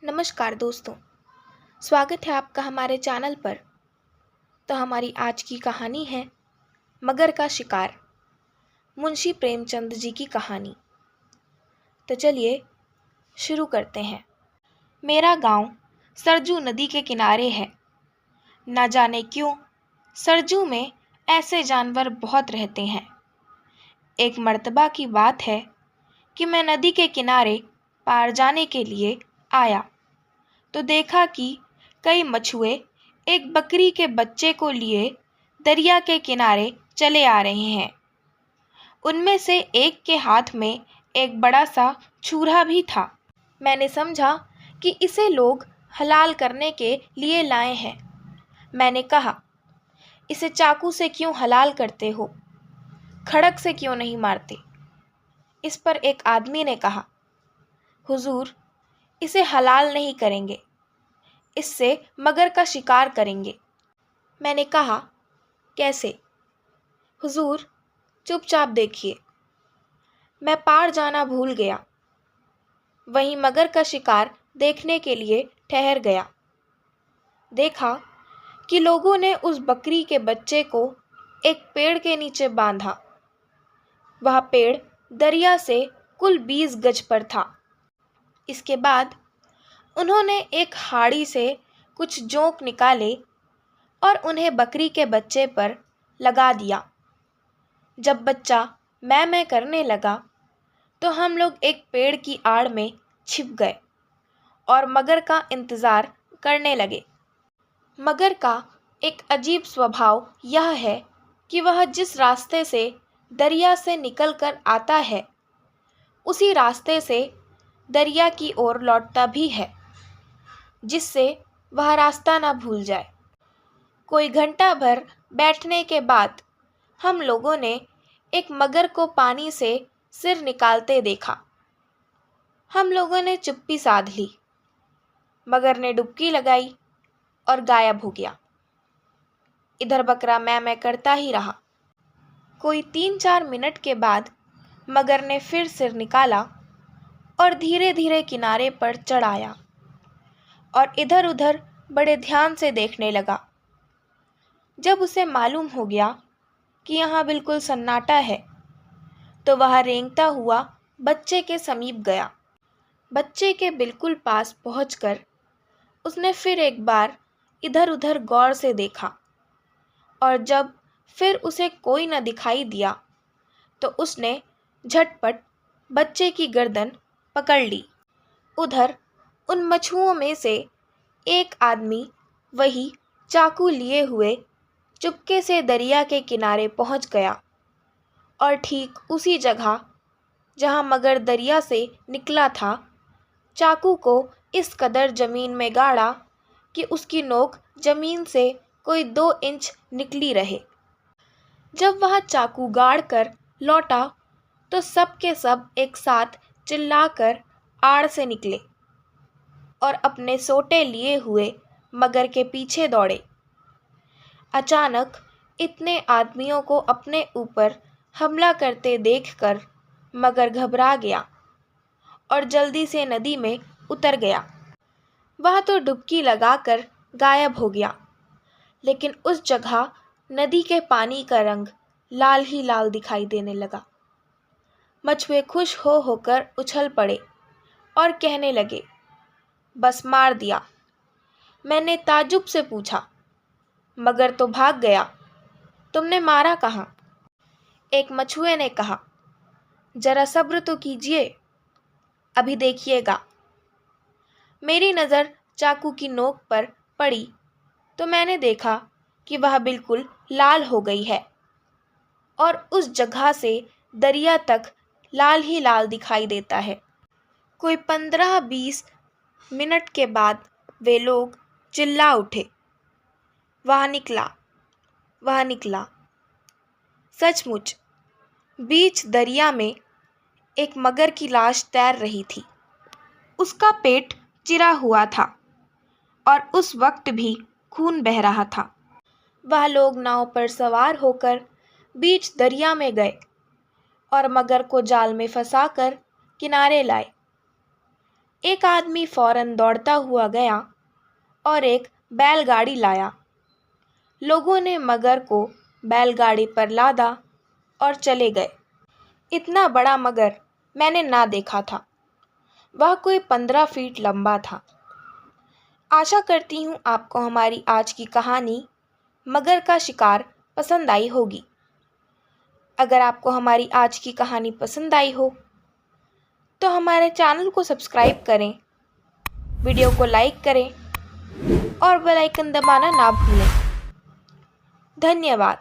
नमस्कार दोस्तों, स्वागत है आपका हमारे चैनल पर। तो हमारी आज की कहानी है मगर का शिकार, मुंशी प्रेमचंद जी की कहानी। तो चलिए शुरू करते हैं। मेरा गांव सरजू नदी के किनारे है। ना जाने क्यों सरजू में ऐसे जानवर बहुत रहते हैं। एक मर्तबा की बात है कि मैं नदी के किनारे पार जाने के लिए आया तो देखा कि कई मछुए एक बकरी के बच्चे को लिए दरिया के किनारे चले आ रहे हैं। उनमें से एक के हाथ में एक बड़ा सा छुरा भी था। मैंने समझा कि इसे लोग हलाल करने के लिए लाए हैं। मैंने कहा, इसे चाकू से क्यों हलाल करते हो, खड़क से क्यों नहीं मारते? इस पर एक आदमी ने कहा, हुजूर, इसे हलाल नहीं करेंगे, इससे मगर का शिकार करेंगे। मैंने कहा, कैसे? हुजूर, चुपचाप देखिए। मैं पार जाना भूल गया, वहीं मगर का शिकार देखने के लिए ठहर गया। देखा कि लोगों ने उस बकरी के बच्चे को एक पेड़ के नीचे बांधा। वह पेड़ दरिया से कुल 20 गज पर था। इसके बाद उन्होंने एक हाड़ी से कुछ जोंक निकाले और उन्हें बकरी के बच्चे पर लगा दिया। जब बच्चा मैं करने लगा तो हम लोग एक पेड़ की आड़ में छिप गए और मगर का इंतज़ार करने लगे। मगर का एक अजीब स्वभाव यह है कि वह जिस रास्ते से दरिया से निकलकर आता है उसी रास्ते से दरिया की ओर लौटता भी है, जिससे वह रास्ता न भूल जाए। कोई घंटा भर बैठने के बाद हम लोगों ने एक मगर को पानी से सिर निकालते देखा। हम लोगों ने चुप्पी साध ली। मगर ने डुबकी लगाई और गायब हो गया। इधर बकरा मैं करता ही रहा। कोई 3-4 मिनट के बाद मगर ने फिर सिर निकाला और धीरे धीरे किनारे पर चढ़ आया और इधर उधर बड़े ध्यान से देखने लगा। जब उसे मालूम हो गया कि यहाँ बिल्कुल सन्नाटा है तो वह रेंगता हुआ बच्चे के समीप गया। बच्चे के बिल्कुल पास पहुंचकर उसने फिर एक बार इधर उधर गौर से देखा और जब फिर उसे कोई न दिखाई दिया तो उसने झटपट बच्चे की गर्दन पकड़ ली। उधर उन मछुओं में से एक आदमी वही चाकू लिए हुए चुपके से दरिया के किनारे पहुंच गया और ठीक उसी जगह जहां मगर दरिया से निकला था चाकू को इस कदर जमीन में गाड़ा कि उसकी नोक जमीन से कोई 2 इंच निकली रहे। जब वह चाकू गाड़ कर लौटा तो सब के सब एक साथ चिल्लाकर आड़ से निकले और अपने सोटे लिए हुए मगर के पीछे दौड़े। अचानक इतने आदमियों को अपने ऊपर हमला करते देखकर मगर घबरा गया और जल्दी से नदी में उतर गया। वह तो डुबकी लगाकर गायब हो गया, लेकिन उस जगह नदी के पानी का रंग लाल ही लाल दिखाई देने लगा। मछुए खुश हो होकर उछल पड़े और कहने लगे, बस मार दिया। मैंने ताज्जुब से पूछा, मगर तो भाग गया, तुमने मारा कहाँ? एक मछुए ने कहा, जरा सब्र तो कीजिए, अभी देखिएगा। मेरी नज़र चाकू की नोक पर पड़ी तो मैंने देखा कि वह बिल्कुल लाल हो गई है और उस जगह से दरिया तक लाल ही लाल दिखाई देता है। कोई 15-20 मिनट के बाद वे लोग चिल्ला उठे, वह निकला, वह निकला। सचमुच बीच दरिया में एक मगर की लाश तैर रही थी। उसका पेट चिरा हुआ था और उस वक्त भी खून बह रहा था। वह लोग नाव पर सवार होकर बीच दरिया में गए और मगर को जाल में फंसाकर किनारे लाए। एक आदमी फौरन दौड़ता हुआ गया और एक बैलगाड़ी लाया। लोगों ने मगर को बैलगाड़ी पर लादा और चले गए। इतना बड़ा मगर मैंने ना देखा था। वह कोई 15 फीट लंबा था। आशा करती हूँ आपको हमारी आज की कहानी मगर का शिकार पसंद आई होगी। अगर आपको हमारी आज की कहानी पसंद आई हो तो हमारे चैनल को सब्सक्राइब करें, वीडियो को लाइक करें और बेल आइकन दबाना ना भूलें। धन्यवाद।